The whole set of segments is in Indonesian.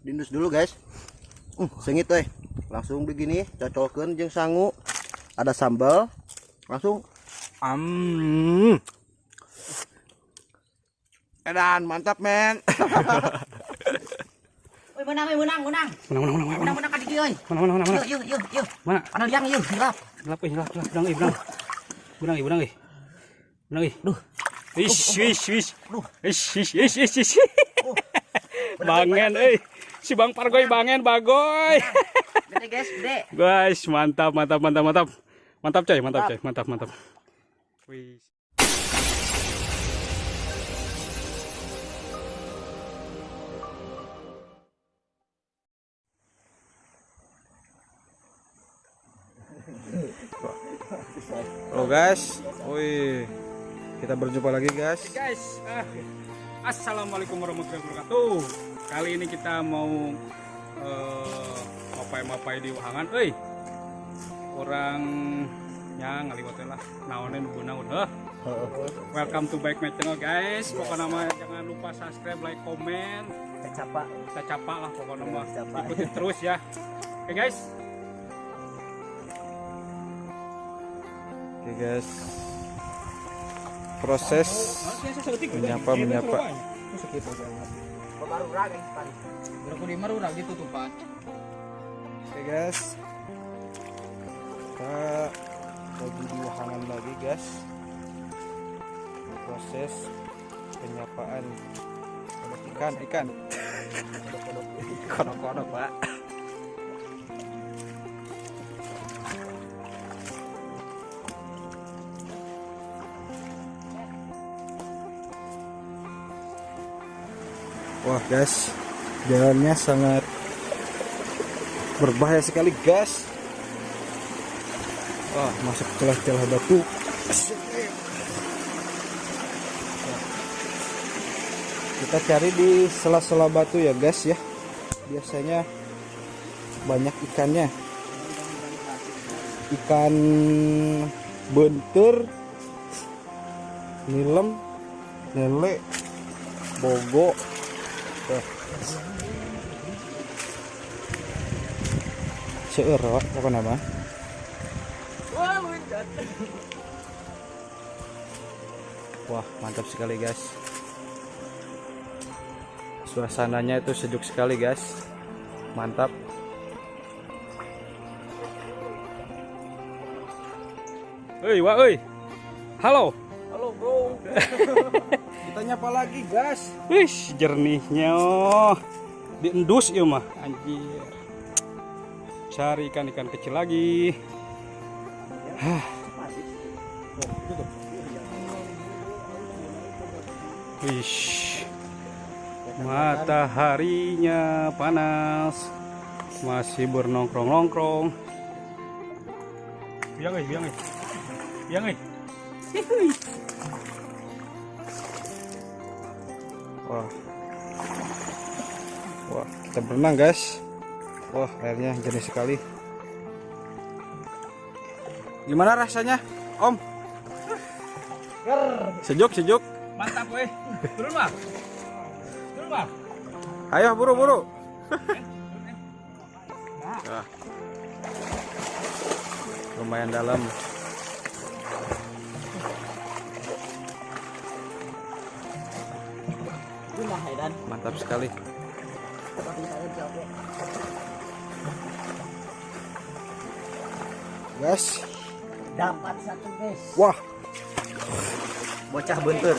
diindus dulu guys. Sengit euy. Langsung begini cocolkeun jeung sangu. Ada sambal. Langsung edan, mantap men. Oi menang ka dieu euy. Mana? Yuk. Mana? Ana liang yuk, hilap. Hilap. Benang. Duh. Ish. Bangen euy. Si Bang Pargoy bangen bagoy. Gede guys, gede. Guys, mantap. Mantap coy. Wih. Halo guys, wih, kita berjumpa lagi guys. Assalamualaikum warahmatullahi wabarakatuh. Kali ini kita mau mapai di Wahangan, orang yang ngaliwatnya lah, naonin naon. Welcome to back my channel guys. Pokoknya nama jangan lupa subscribe, like, komen. Kita capa lah pokoknya mah. Ikutin terus ya. Oke guys. Oke guys, proses menyapa. Oke guys, kita lagi di Wahangan lagi guys. Proses penyapaan ikan. Kodok pak. Wah guys, jalannya sangat berbahaya sekali guys. Wah, masuk celah-celah batu. Kita cari di sela-sela batu ya guys ya. Biasanya banyak ikannya. Ikan bentur, nilem, lele, bogo. Seueur Wak, pokoknya mah. Wah, mantap sekali guys. Suasananya itu sejuk sekali guys. Mantap. Wak. Halo bro. Kita nyapa lagi guys. Wih, jernihnya diendus ya mah anjir. Cari ikan kecil lagi. Wih, mataharinya panas, masih bernongkrong. Biang. Wah, kita berenang guys. Wah, airnya jernih sekali. Gimana rasanya, Om? Sejuk. Mantap, weh. Turun, Bang. Ayo, buru. Nah. Lumayan dalam. Mantap sekali. Guys, Dapat satu guys. wah, Bocah bentur.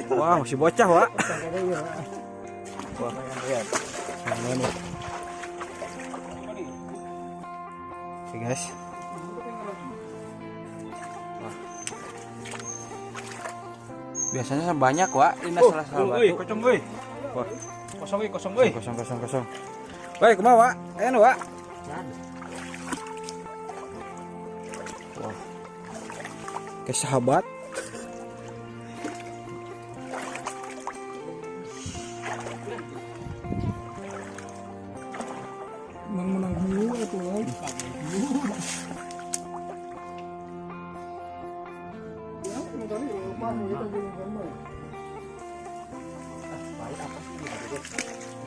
wah masih bocah Wak. Wah, Lihat. mana? Oke guys. Wah. Biasanya banyak Wak, ini salah-salah batu. Kocong euy. Wah, Kosong euy. kosong. Baik, kumaha Wak? Ayo Wak. Wah. Kayak sahabat. Menang dulu itu kan. Ya, tadi rumah kita belum gambar.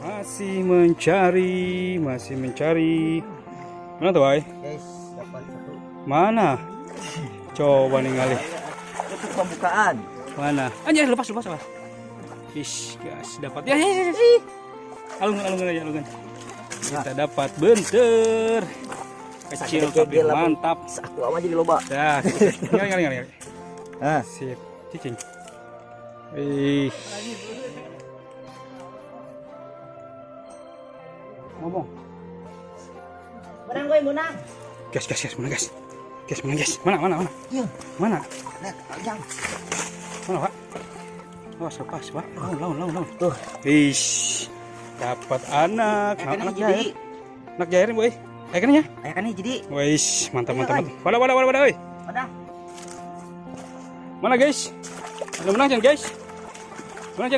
Masih mencari. Mana tuh, boy? Guys, dapat satu. Mana? Coba ningali. Itu pembukaan. Mana? Anjir, lepas. Ish, guys, dapat. Ya. Alungan aja. Kita dapat bentar. Kecil tapi mantap. Satu aja jadi loba. Dah. Ngali. Ah, Sip. Cicing. Ih. Ngomong. menang gue menang. Gas, mana guys? Mana? Iya. Mana? Lihat, yang. Mana, Pak? Awas, lepas, Pak. Lawan. Tuh. Ish. Dapat anak. Anak Anak jadi. Anak jairin, boy. Ikannya? Ayakannya jadi. Wis, mantap. Ayo, Wadah, oi. Mana? Mana, guys? Ada menang kan,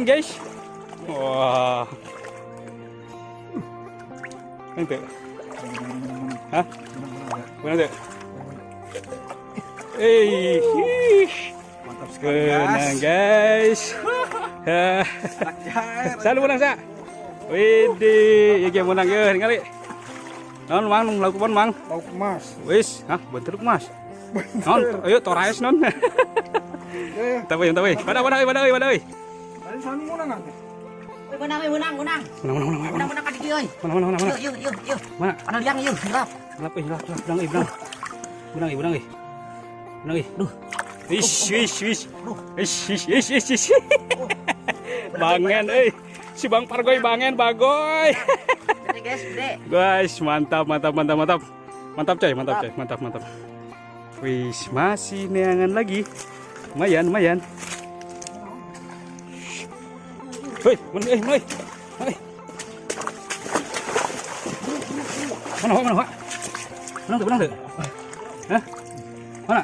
guys? Wah. Ente. Hah? Mana tuh? Mantap sekali, guys. Selalu menang, Sa. Widih, iki menang ya, ningali. Non mang lakukan mang. Lauk emas. Wis, hah, bentuk Mas. Non, ayo torais non. Ya. Tapi. Pada. Tadi sana menang kan? Menang. Menang ka di euy. Mana? Yuk. Mana? Ana liang yuk, hilap. Hilap, Benang. Duh. Ish. Bangen, si Bang Pargoy bangen, bagoy. Gede guys, gede. Guys, mantap. Mantap, coy. Wis, masih neangan lagi. Lumayan. Hei, mulai. Mana, Pak? Menang tuh. Hah? Mana?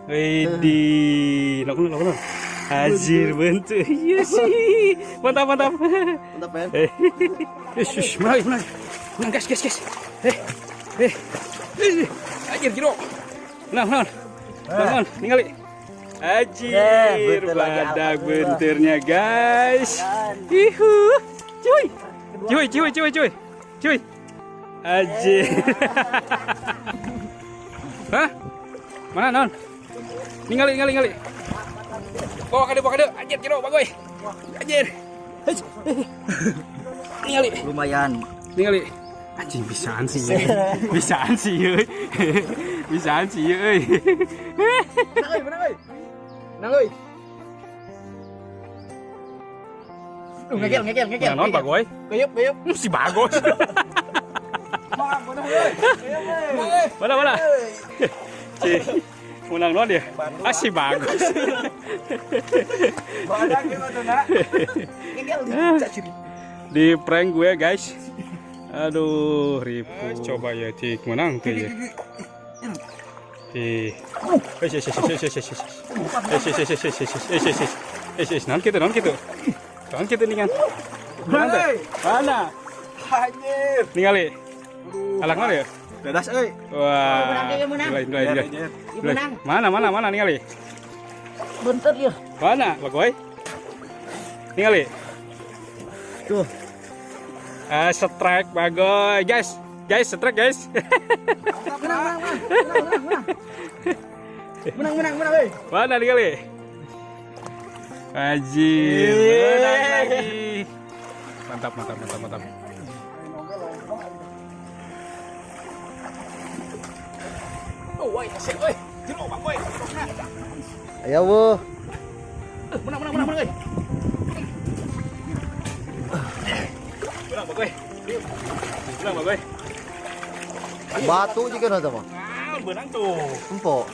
Widih, lakukan. Azir bentuk. Iya sih. Mantap. Mantap, Ben. Mulai. Menang, guys. Anjir, Jiro. Menang. Ningali. Anjir, badak benternya, guys. Ihu. Cuy. Anjir. Hah? Mana, Non? Ningali. Bawa kade. Anjir, Jiro, bagoy. Anjir. Ningali. Lumayan. Anjing bisaan sih, euy. Menang euy. Ngegel. Non bagoy. Gayep. Si bagus. Mana? Menang non dia. Si bagus. Badak gimana nak? Di prank gue, guys. Aduh, ribu. Coba ya, Cik. Menang tuh ya. Non kita nih kan. Mana? Anjir. Ningali. Alak mana ya? Dadas euy. Wah. Menang. Menang. Mana ningali? Bentar ya. Mana, bagoy? Ningali. Tuh. Strike bagoy, guys, strike guys. Menang euy. Mana nih kali? Anjir, menang lagi. Mantap. Oh, woi, kasih, woi. Jiro, Bang Boy. Ayo, Bu. Menang, euy. Menang, Bagoy. Batu juga nanti mah. Benang tuh. Empok.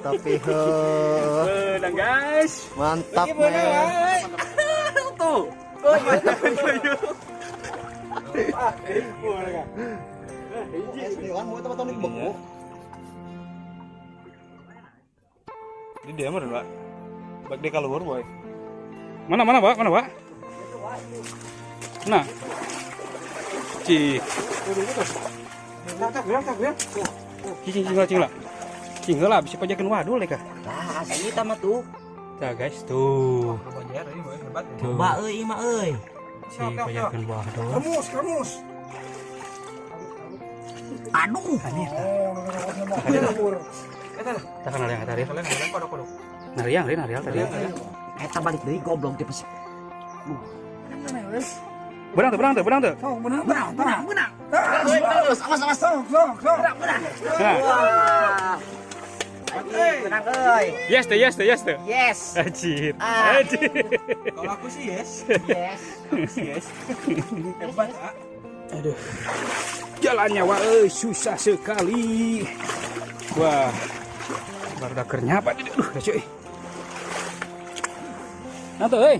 Tapi Benang, guys. mantap, men. Tuh. Ini dia mana, Pak? Bak dia keluar, boy. Mana, Pak? Nah. Cih. Cing lah bisa pajakan wadul ya kah? Nah, sini tama tuh. Nah guys tuh. Coba euy, mah euy. payakeun buah dong. Kamus. Aduh. Kita kenal yang tadi. Nariang tadi. Eta balik deui goblok teh pes. Benang tuh. Benang. Terus, awas. Sok. Nah. Benang euy. Yes tuh. Yes. Anjir. Kalau aku sih yes. Yes. Hebat, Aduh. Jalannya susah sekali. Wah. Baru dakernya apa nih? Aduh, cuy. Nah tuh, hei.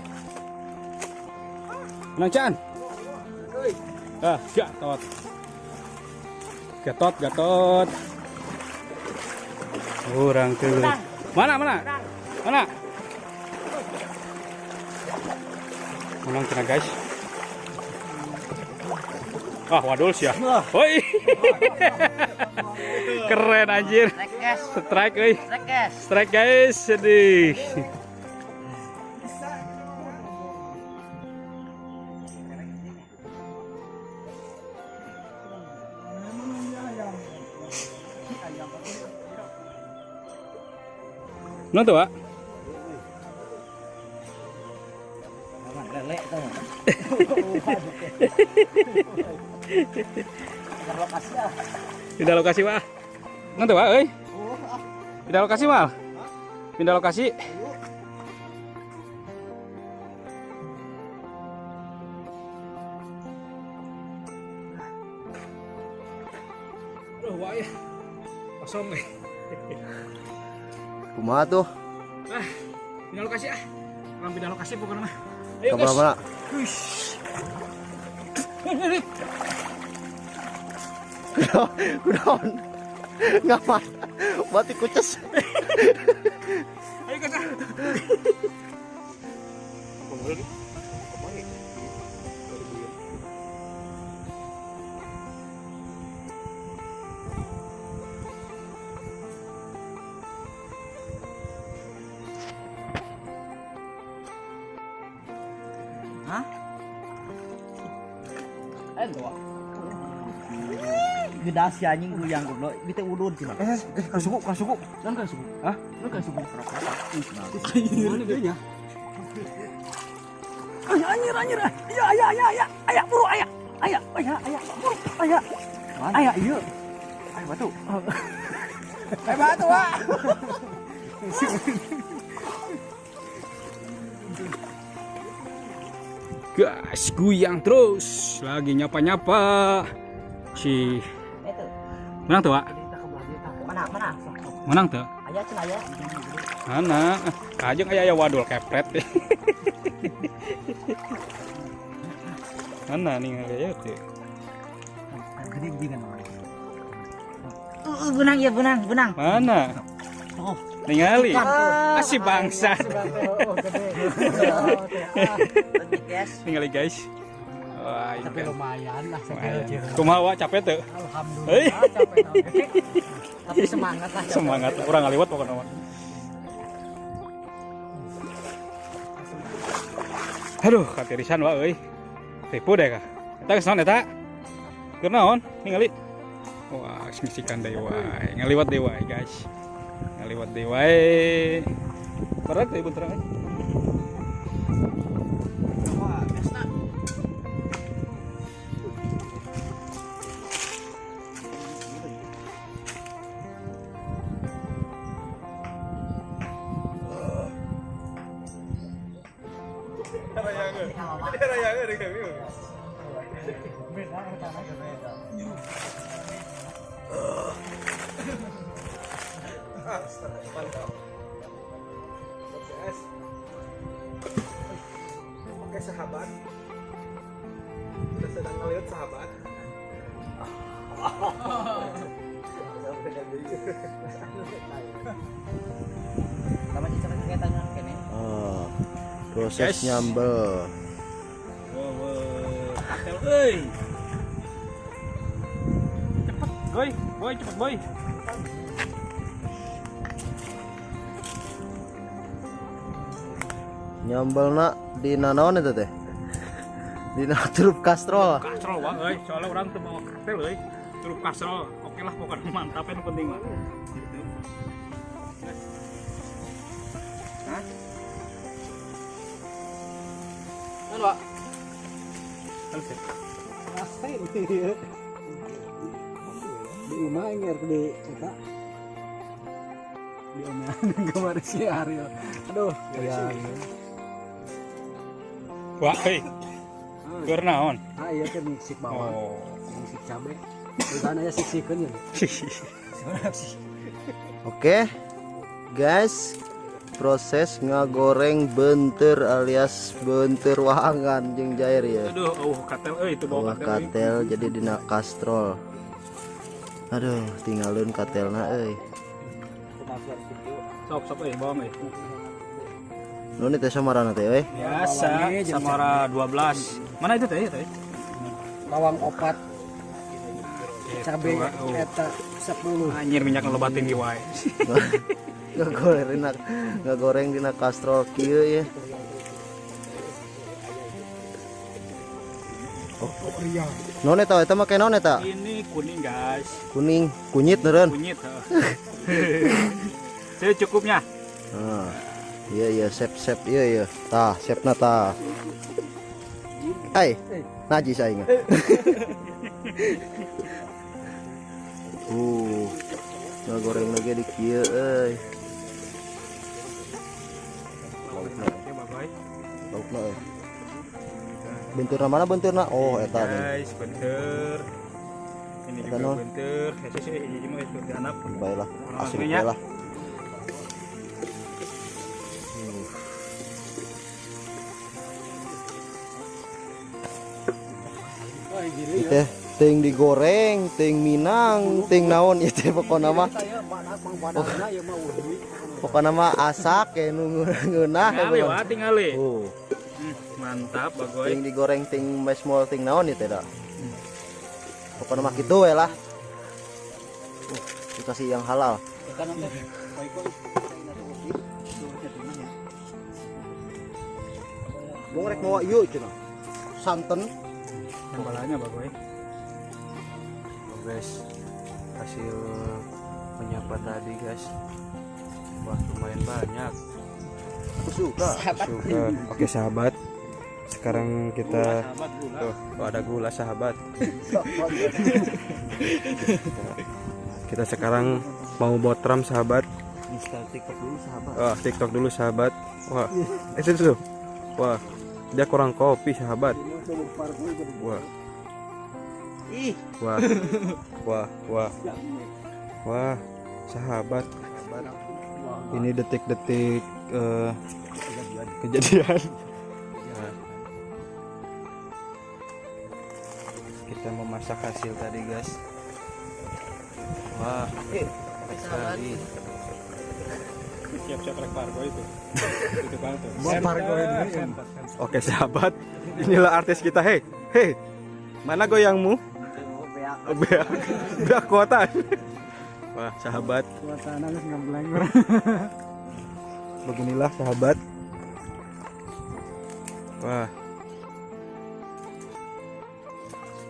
Menang Chan. Gatot. Kurang tuh. Mana? Menang cina guys. Wadul sih ya. Woi. Keren anjir. Strike euy. Strike guys. Sedih. Nonton Pak. Lele tuh. Pindah lokasi Pak. Nonton Pak, euy. Pindah lokasi Mal. Pindah lokasi. Wah ya. Kosong nih. Kumaha tuh? Pindah lokasi ah. Orang pindah lokasi bukan mah. Ayo guys. Mana? Kudaon. Ngapain? Mati kuces. Ayo guys. Hah? Gua. Geda si anjing guyang goblok. Bite udun sih, Bang. Kan suku. Kan suku. Hah? Lu kan suku kerok. Mana dia nya? Anjir. Aya buru aya. Buru aya. Aya ieu. Ayo batu. Hebat, Wak. Guys, guyang terus. Lagi nyapa. Si Itu. menang tuh, Pak. Mana? Menang tuh. Aya cenah aya. Mana? Kajeng aya wadul kepret. Mana nih aya teh. Gede kan. Benang. Mana? Oh. Ningali. Asih bangsat. Ningali guys. Wah, Tapi lumayan lah lumayan. Kumaha capek tuh? Alhamdulillah capek. Tapi semangat lah. Semangat. Urang ngaliwat pokoknya mah. Aduh, katirisan wa euy. Tipu deh kah? Eta geus naon eta? Keur naon? Ningali. Wah, misikan deui wae. Ngaliwat deui wae, guys. Ngaliwat deui wae. Berat deui bentar aja. Wah, biasa. Oke, sahabat. Kita sedang ngeliat sahabat. Sama cicak kegiatan kene. Proses Guys. nyambel. Atel euy. Cepet, boy, cepet boy. Nyambelna di nanaon eta teh? Dina Trup Kastrol. Kastrol wah euy, soalnya orang teu bawa kartel euy. Trup kastrol. Oke lah pokoknya mantap yang penting mah. Gitu. Hah? Anu, Pak. Di rumah enggak di kita. Di omelan kemarin si Aryo. Aduh, ya. Wah, hei. Keur naon? Ah iya teh misik bawang. Oh. Misik cabe. Bukan aya sisikeun ya. Oke. Guys, proses ngagoreng benteur alias benteur wahangan jeung jair ya. Aduh, katel euy itu bawa Wah katel jadi dina kastrol. Aduh, tinggalin katelna euy. Sok euy bawang euy. Nu teh samarana teh euy. Biasa samara 12. Mana itu teh? Bawang opat. Cabe eta 10. Anjir minyak ngelebatin di wae. Ngagoreng dina kastrol kieu ya. Oh, non eta mah kayak non eta? Ini kuning guys. Kuning, kunyit neureun. Kunyit. Saya cukupnya. Nah, iya sep iya. Tah, sepna tah. Hai, najis aing. Ngagoreng lagi di kieu euy. Laukna euy. Benturna mana benturna? Oh, eta nih. Guys, bentur. Ini Eta juga non. bentur. Hese hiji mah itu dianap. Baiklah, asli Aslinya. baiklah. Teh ting digoreng, ting minang, ting naon ieu teh pokona mah. Pokona mah asak ya nu ngeunah. Tingali wah, tingali. Oh, Mantap bagoy. ting digoreng, ting mesmol, ting naon ieu teh da. Pokona mah kitu we lah. Dikasih yang halal. Gua rek mawa ieu cenah. Santen. Tambalannya bagoy. Oh guys, hasil menyapa tadi guys, wah lumayan banyak. Aku suka. Suka. Oke sahabat, sekarang kita tuh ada gula sahabat. Kita sekarang mau botram sahabat. TikTok dulu sahabat. Wah TikTok dulu sahabat. Wah itu tuh. Wah dia kurang kopi sahabat. Wah. Wah, sahabat. Ini detik-detik kejadian. Nah, kita memasak hasil tadi, guys. Wah, enak sekali. Siap-siap rek pargo itu. Itu kan tuh. Oke, sahabat. Inilah artis kita. Hei. Mana goyangmu? Beak kuatan. Wah, sahabat. Suasana geus ngamblengor. Beginilah sahabat.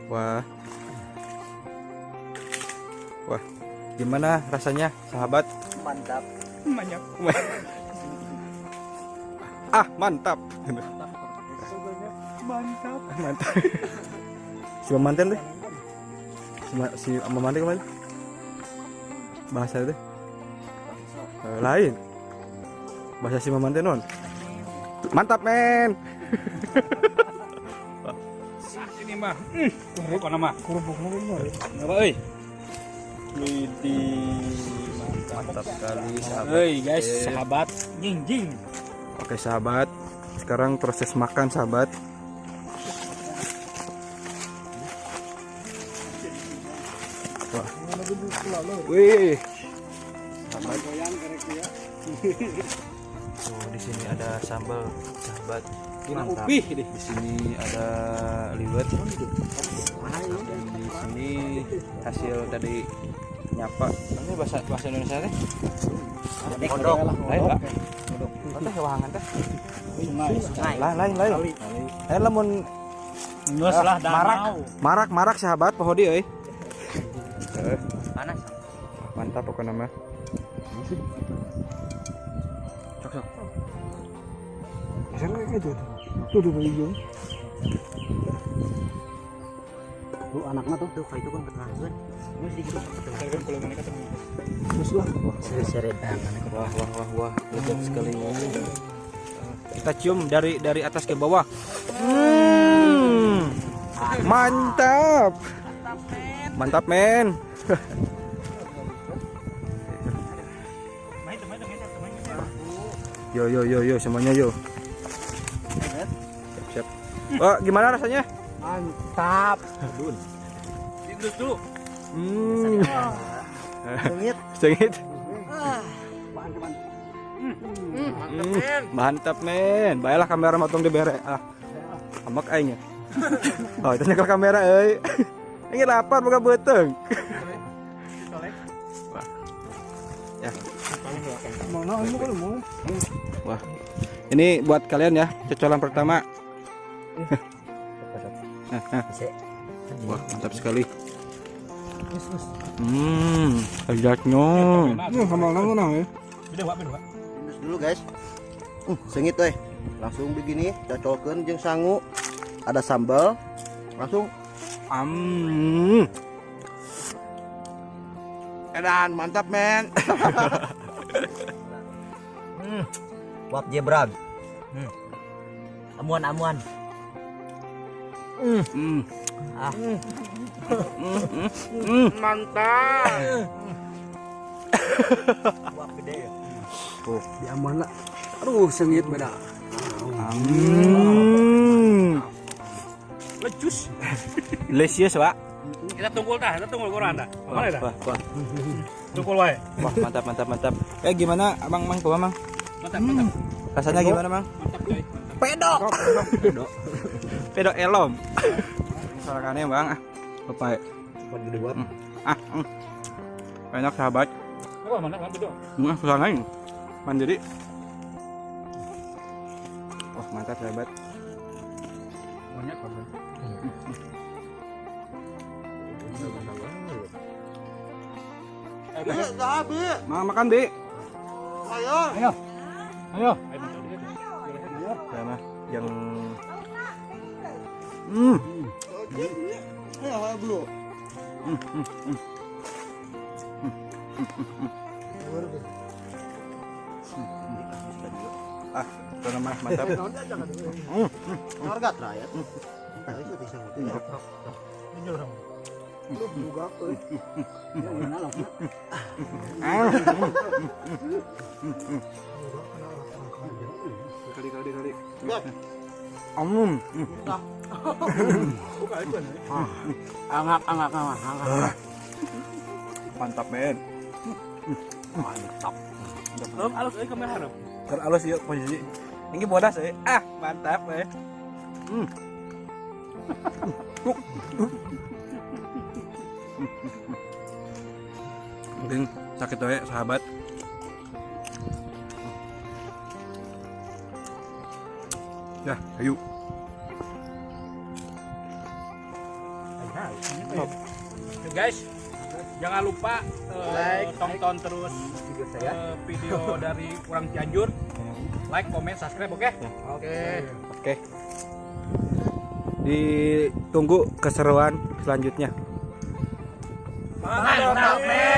Wah. Gimana rasanya, sahabat? Mantap. Banyak. Mantap. Mantap. Si Mamanten deh. Si Mamanten kemana? Bahasa itu lain. Bahasa si Mamanten non. Mantap men. Saat ini mah. Pokoknya mah. Apa euy? Mantap sekali sahabat. Euy guys, sahabat. Jing. Oke sahabat, sekarang proses makan sahabat. Wah. Wih. Sahabat. Tuh di sini ada sambal sahabat. Mantap. Upih deh. Di sini ada liwet. Dan di sini hasil tadi nyapa. Ini bahasa Indonesia teh. Kodok. Lain enggak? Teh wahangan teh. Sungai. Lain. Lain lamun Nges lah danau. Marak sahabat pohodi euy. Panas. Mantap pokoknya mah. Sok. Bisa kayak gitu. Tuh di ujung. Tuh anaknya tuh kayak itu kan keterlaluan. Ini sedikit Terus lah. seret. Wah, lezat sekali. Kita cium dari atas ke bawah. Mantap. Mantap, men. Yo semuanya yo. Siap. Oh, gimana rasanya? Mantap. Indus dulu. Sengit. Mantap, men. Baiklah kamera motong di bere. Amak aingnya. Oh, itu nyekel kamera euy. Ini lapar buka beteng. Ya. Wah. Ini buat kalian ya, cocolan pertama. Wah, mantap sekali. Lezatnya. Kemana ya? Terus dulu guys. Sengit euy. Langsung begini cocolkeun jeung sangu. Ada sambal. Langsung edan, mantap men. Wap jebrag. Amuan. Mantap. Wap gede ya. Tuh, di aman lah. Aduh, sengit beda. Lecus. Delicious, Pak. Kita tunggu koran dah. Mana dah? Wah. Tunggu wae. Wah, mantap. Gimana Abang Mang coba Mang? Mantap. Rasanya gimana Mang? Mantap guys. Pedok elom. Sorakannya Bang. Lupa ya. Gede banget. Enak sahabat. Oh, mantap dulu. Kesanain. Mandiri. Wah, mantap sahabat. Banyak korban. Mau makan, Bi? Ayo. Saya mah yang itu namanya mantap. Harga rakyat. Kali. Angak. Mantap, men. Alus euy kamera hareup. Kan alus yuk posisi. Ini bodas mantap Mungkin sakit wae sahabat. Ya, ayo. Guys, jangan lupa tonton terus video dari Kurang Cianjur. Like, comment, subscribe, oke? Oke. Ditunggu keseruan selanjutnya. Mantap, men.